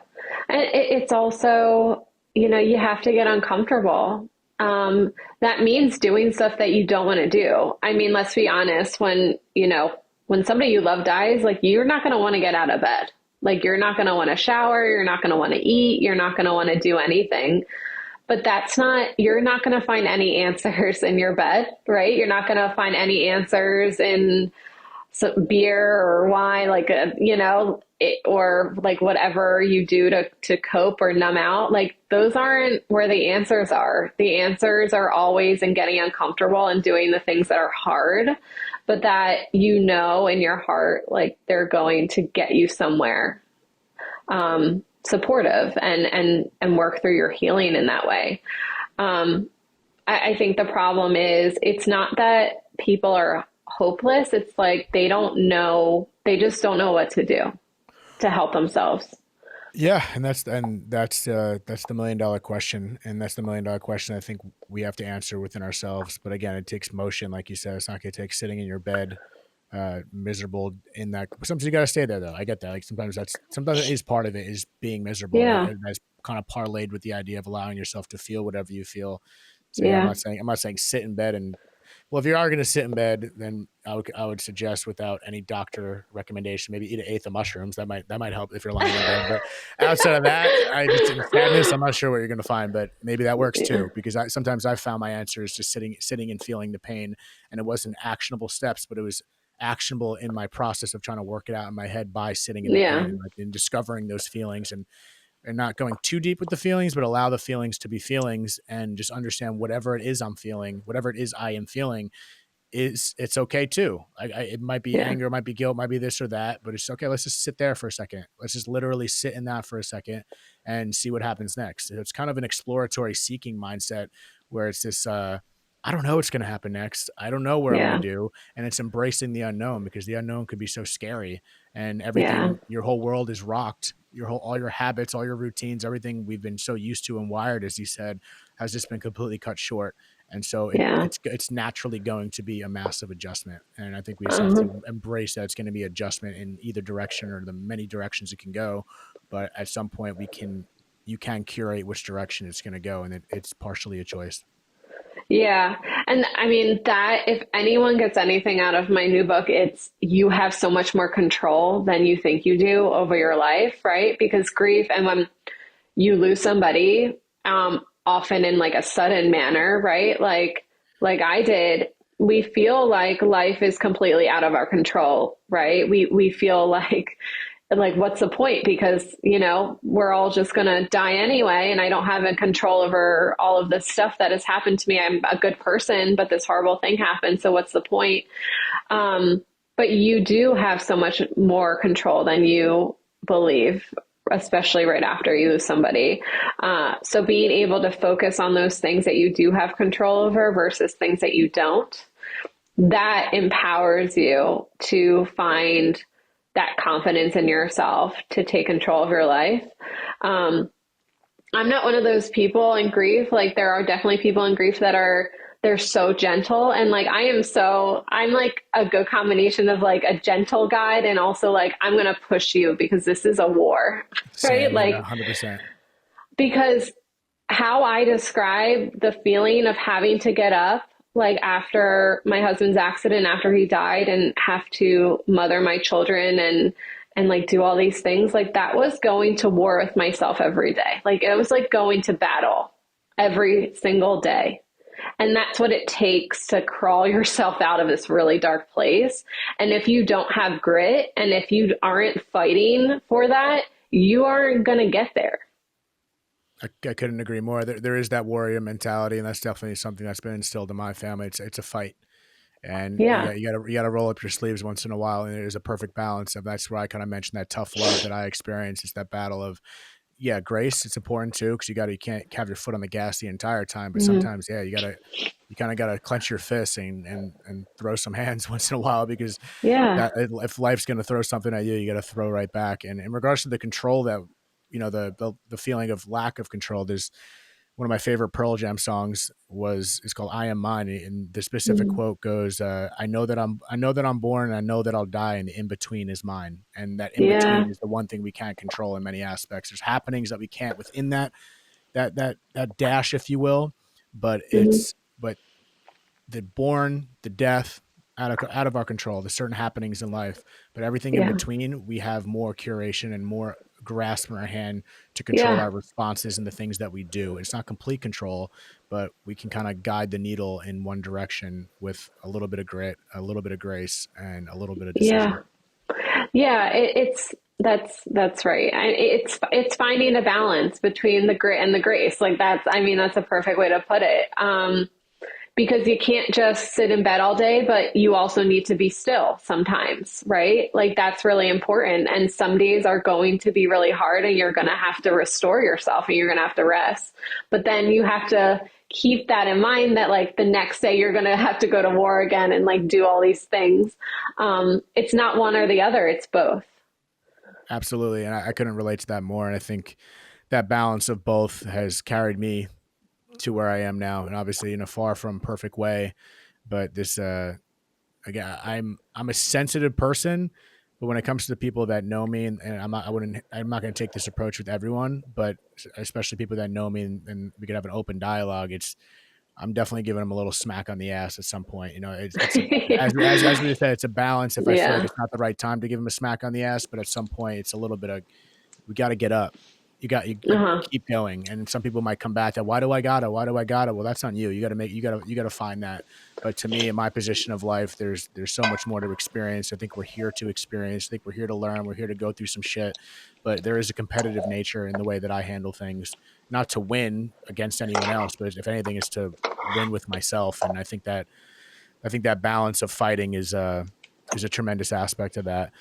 And it's also, you have to get uncomfortable. That means doing stuff that you don't want to do. I mean, let's be honest, when somebody you love dies, like you're not going to want to get out of bed. Like you're not going to want to shower. You're not going to want to eat. You're not going to want to do anything. But you're not going to find any answers in your bed, right? You're not going to find any answers in beer or wine, like or like whatever you do to cope or numb out, like those aren't where the answers are. The answers are always in getting uncomfortable and doing the things that are hard, but that in your heart, like they're going to get you somewhere supportive and work through your healing in that way. I think the problem is it's not that people are hopeless. It's like they just don't know what to do to help themselves. Yeah, and that's the $1 million question, and that's the $1 million question I think we have to answer within ourselves. But again, it takes motion, like you said. It's not going to take sitting in your bed, miserable in that. Sometimes you got to stay there, though. I get that. Like sometimes that is part of it, is being miserable, Yeah. and that's kind of parlayed with the idea of allowing yourself to feel whatever you feel. So yeah, Yeah. I'm not saying sit in bed and, well, if you are going to sit in bed, then I would suggest, without any doctor recommendation, maybe eat an eighth of mushrooms. That might help if you're lying in bed. But outside of that, just in sadness, I'm not sure what you're going to find. But maybe that works Yeah. too, because sometimes I've found my answer is just sitting and feeling the pain, and it wasn't actionable steps, but it was actionable in my process of trying to work it out in my head by sitting in the pain Yeah. and like in discovering those feelings, and not going too deep with the feelings, but allow the feelings to be feelings and just understand whatever it is I'm feeling, whatever it is I am feeling, it's okay too. It might be Yeah. anger, it might be guilt, might be this or that, but it's okay. Let's just sit there for a second. Let's just literally sit in that for a second and see what happens next. It's kind of an exploratory seeking mindset where it's this, I don't know what's going to happen next. I don't know what I'm going to Yeah. do. And it's embracing the unknown, because the unknown could be so scary, and Yeah. everything, your whole world is rocked. All your habits, all your routines, everything we've been so used to and wired, as you said, has just been completely cut short. And so Yeah. it's naturally going to be a massive adjustment. And I think we just have Uh-huh. to embrace that it's going to be adjustment in either direction, or the many directions it can go. But at some point you can curate which direction it's going to go. And it's partially a choice. Yeah. And I mean, that if anyone gets anything out of my new book, it's you have so much more control than you think you do over your life, right? Because grief, and when you lose somebody, often in like a sudden manner, right? Like I did, we feel like life is completely out of our control, right? We feel like what's the point, because we're all just going to die anyway, and I don't have a control over all of this stuff that has happened to me. I'm a good person, but this horrible thing happened, so what's the point? But you do have so much more control than you believe, especially right after you lose somebody. So being able to focus on those things that you do have control over versus things that you don't, that empowers you to find that confidence in yourself to take control of your life. I'm not one of those people in grief. Like there are definitely people in grief that they're so gentle. And like, I'm like a good combination of like a gentle guide and also like, I'm going to push you because this is a war, right? Same. Yeah, Like, 100%. because how I describe the feeling of having to get up, like after my husband's accident, after he died, and have to mother my children and like do all these things, like that was going to war with myself every day. Like it was like going to battle every single day. And that's what it takes to crawl yourself out of this really dark place. And if you don't have grit, and if you aren't fighting for that, you aren't going to get there. I couldn't agree more. There is that warrior mentality, and that's definitely something that's been instilled in my family. It's a fight, and Yeah. you got to roll up your sleeves once in a while, and there's a perfect balance of. That's where I kind of mentioned that tough love that I experienced. It's that battle of, yeah, grace. It's important too, because you can't have your foot on the gas the entire time, but Mm-hmm. sometimes, yeah, you kind of got to clench your fists and throw some hands once in a while, because Yeah. that if life's going to throw something at you, you got to throw right back. And in regards to the control that, the feeling of lack of control, there's one of my favorite Pearl Jam songs it's called I Am Mine. And the specific Mm-hmm. quote goes, I know that I'm born, and I know that I'll die, and the in between is mine. And that in Yeah. between is the one thing we can't control in many aspects. There's happenings that we can't within that dash, if you will, but Mm-hmm. but the born, the death, out of our control. There's certain happenings in life, but everything in Yeah. between, we have more curation and more grasp in our hand to control Yeah. our responses and the things that we do. It's not complete control, but we can kind of guide the needle in one direction with a little bit of grit, a little bit of grace, and a little bit of decision. Yeah. Yeah. It's, that's right. It's finding a balance between the grit and the grace. Like that's, I mean, that's a perfect way to put it. Because you can't just sit in bed all day, but you also need to be still sometimes, right? Like that's really important. And some days are going to be really hard and you're going to have to restore yourself and you're going to have to rest. But then you have to keep that in mind that like the next day you're going to have to go to war again and like do all these things. It's not one or the other, it's both. Absolutely. And I couldn't relate to that more. And I think that balance of both has carried me to where I am now, and obviously in a far from perfect way. But this, again, I'm a sensitive person, but when it comes to the people that know me, and I'm not going to take this approach with everyone, but especially people that know me, and we could have an open dialogue. I'm definitely giving them a little smack on the ass at some point. You know, it's as we said, it's a balance. If I feel like Yeah. it's not the right time to give them a smack on the ass, but at some point, it's a little bit of we got to get up. You Uh-huh. keep going. And some people might come back that why do I gotta? Why do I gotta? Well, that's on you. You gotta find that. But to me, in my position of life, there's so much more to experience. I think we're here to experience. I think we're here to learn. We're here to go through some shit. But there is a competitive nature in the way that I handle things, not to win against anyone else, but if anything, is to win with myself. And I think that balance of fighting is a tremendous aspect of that.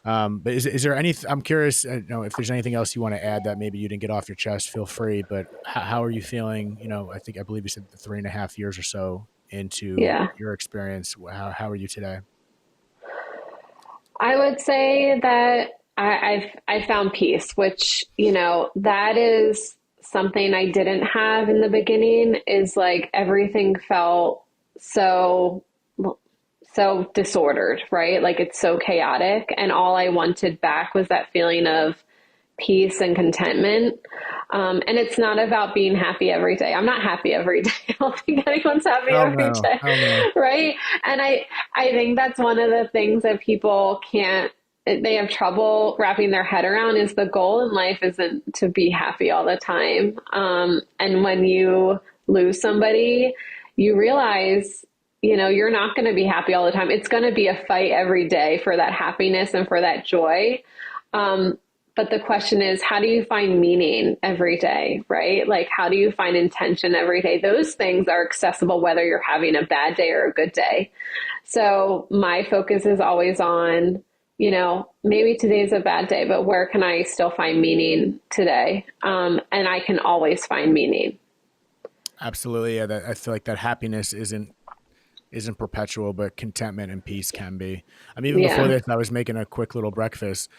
But is there any? I'm curious. You know, if there's anything else you want to add that maybe you didn't get off your chest, feel free. But how are you feeling? You know, I believe you said 3.5 years or so into Yeah. your experience. How are you today? I would say that I found peace, which, you know, that is something I didn't have in the beginning, is like everything felt so so disordered, right? Like it's so chaotic. And all I wanted back was that feeling of peace and contentment. And it's not about being happy every day. I'm not happy every day. I don't think anyone's happy Hell every no. day, Hell no. right? And I think that's one of the things that people can't, they have trouble wrapping their head around, is the goal in life isn't to be happy all the time. And when you lose somebody, you realize, you know, you're not going to be happy all the time. It's going to be a fight every day for that happiness and for that joy. But the question is, how do you find meaning every day, right? Like, how do you find intention every day? Those things are accessible whether you're having a bad day or a good day. So my focus is always on, you know, maybe today's a bad day, but where can I still find meaning today? And I can always find meaning. Absolutely. Yeah. I feel like that happiness isn't perpetual, but contentment and peace can be. I mean, even before Yeah. this, I was making a quick little breakfast.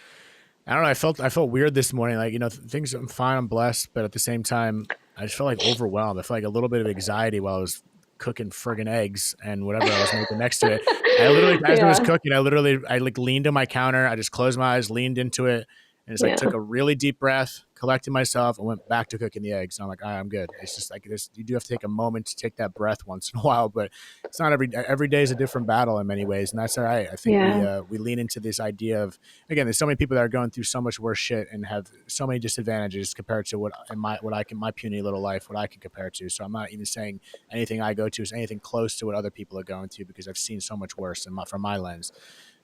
I don't know. I felt weird this morning. Like, you know, things, I'm fine. I'm blessed. But at the same time, I just felt like overwhelmed. I felt like a little bit of anxiety while I was cooking friggin' eggs and whatever I was making next to it. I literally, as it was Yeah. cooking, I like leaned on my counter. I just closed my eyes, leaned into it, and just like Yeah. took a really deep breath, collected myself, and went back to cooking the eggs. And I'm like, all right, I'm good. It's just like this. You do have to take a moment to take that breath once in a while, but it's not every day is a different battle in many ways, and that's all right. I think Yeah. we lean into this idea of, again, there's so many people that are going through so much worse shit and have so many disadvantages compared to my puny little life, what I can compare to. So I'm not even saying anything I go to is anything close to what other people are going to, because I've seen so much worse from my lens.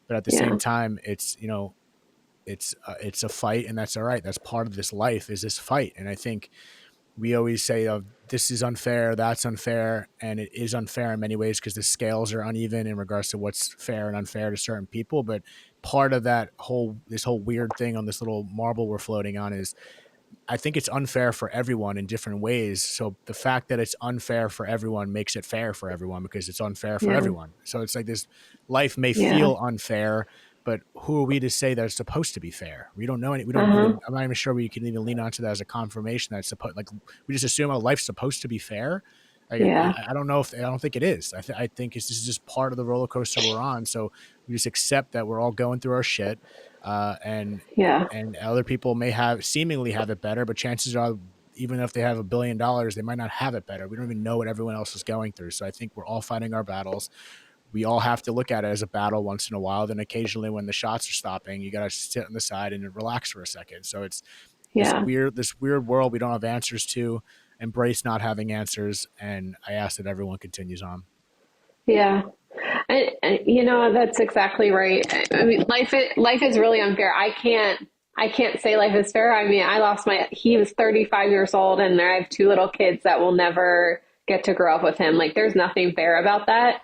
But at the same Yeah. time, it's, you know, it's a fight, and that's all right. That's part of this life, is this fight. And I think we always say, oh, this is unfair, that's unfair, and it is unfair in many ways because the scales are uneven in regards to what's fair and unfair to certain people. But part of this whole weird thing on this little marble we're floating on is, I think it's unfair for everyone in different ways. So the fact that it's unfair for everyone makes it fair for everyone, because it's unfair for Yeah. everyone. So it's like this life may Yeah. feel unfair, but who are we to say that it's supposed to be fair? We don't know any, we don't Uh-huh. even, I'm not even sure we can even lean onto that as a confirmation that it's supposed, like, we just assume, oh, life's supposed to be fair. Yeah. I don't know if, I don't think it is. I think this is just part of the roller coaster we're on. So we just accept that we're all going through our shit. Uh, and, Yeah. and other people may seemingly have it better, but chances are, even if they have $1 billion, they might not have it better. We don't even know what everyone else is going through. So I think we're all fighting our battles. we all have to look at it as a battle once in a while. Then occasionally when the shots are stopping, you got to sit on the side and relax for a second. So it's this weird world we don't have answers to. Embrace not having answers. And I ask that everyone continues on. Yeah. And that's exactly right. I mean, life is really unfair. I can't say life is fair. I mean, he was 35 years old and I have 2 little kids that will never get to grow up with him. Like, there's nothing fair about that.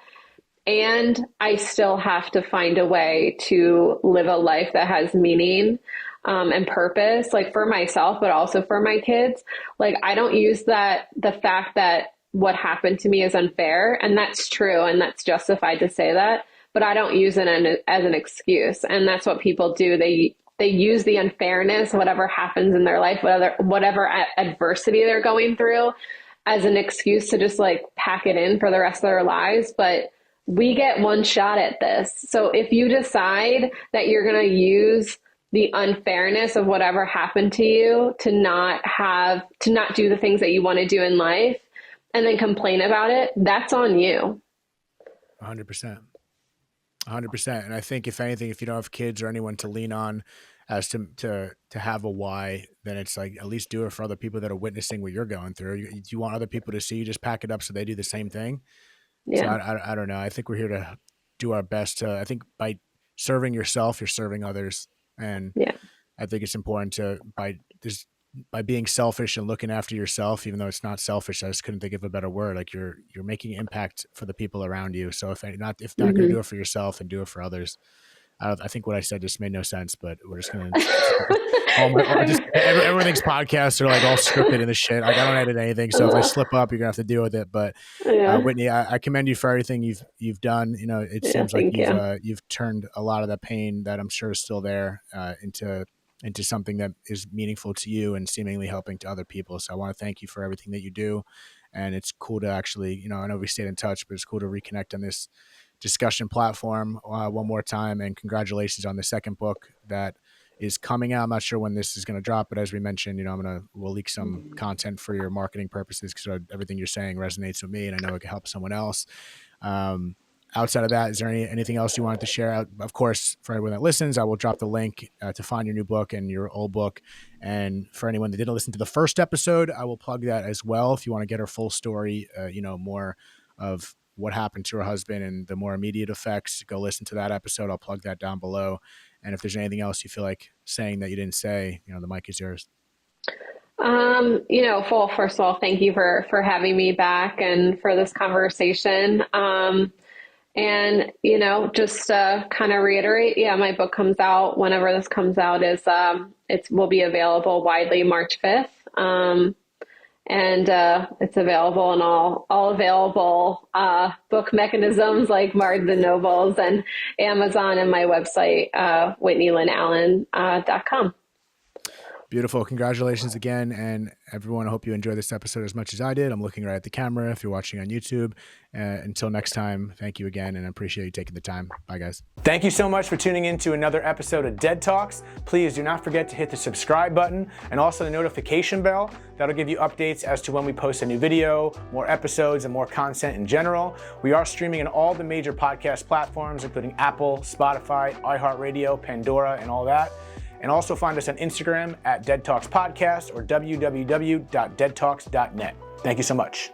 And I still have to find a way to live a life that has meaning, and purpose, like for myself, but also for my kids. Like, I don't use the fact that what happened to me is unfair. And that's true. And that's justified to say that, but I don't use it as an excuse. And that's what people do. They use the unfairness, whatever happens in their life, whatever adversity they're going through, as an excuse to just like pack it in for the rest of their lives. But we get one shot at this. So if you decide that you're going to use the unfairness of whatever happened to you to not do the things that you want to do in life and then complain about it, that's on you. 100%. 100%. And I think if anything, if you don't have kids or anyone to lean on as to have a why, then it's like, at least do it for other people that are witnessing what you're going through. You want other people to see you, just pack it up so they do the same thing. Yeah. So I don't know. I think we're here to do our best I think by serving yourself, you're serving others. And I think it's important by being selfish and looking after yourself, even though it's not selfish, I just couldn't think of a better word. Like, you're making impact for the people around you. So if not going to do it for yourself, and do it for others. I think what I said just made no sense, but we're just going to, everything's podcasts are like all scripted and this shit. Like, I don't edit anything. So if I slip up, you're gonna have to deal with it. But Whitney, I commend you for everything you've done. You know, it seems like you've turned a lot of the pain that I'm sure is still there, into something that is meaningful to you and seemingly helping to other people. So I want to thank you for everything that you do. And it's cool to actually, I know we stayed in touch, but it's cool to reconnect on this discussion platform one more time. And congratulations on the second book that is coming out. I'm not sure when this is going to drop, but as we mentioned, we'll leak some content for your marketing purposes, because everything you're saying resonates with me and I know it can help someone else. Outside of that, is there anything else you wanted to share? Of course, for everyone that listens, I will drop the link to find your new book and your old book. And for anyone that didn't listen to the first episode, I will plug that as well. If you want to get her full story, more of what happened to her husband and the more immediate effects, go listen to that episode. I'll plug that down below. And if there's anything else you feel like saying that you didn't say, the mic is yours. Well, first of all, thank you for having me back and for this conversation. And, just kind of reiterate, my book comes out whenever this comes out will be available widely March 5th. And it's available in all available book mechanisms like Barnes and Nobles and Amazon, and my website, WhitneyLynnAllen.com. Beautiful. Congratulations again. And everyone, I hope you enjoyed this episode as much as I did. I'm looking right at the camera if you're watching on YouTube. Until next time, thank you again, and I appreciate you taking the time. Bye, guys. Thank you so much for tuning in to another episode of Dead Talks. Please do not forget to hit the subscribe button and also the notification bell. That'll give you updates as to when we post a new video, more episodes, and more content in general. We are streaming on all the major podcast platforms, including Apple, Spotify, iHeartRadio, Pandora, and all that. And also find us on Instagram at Dead Talks Podcast or www.deadtalks.net. Thank you so much.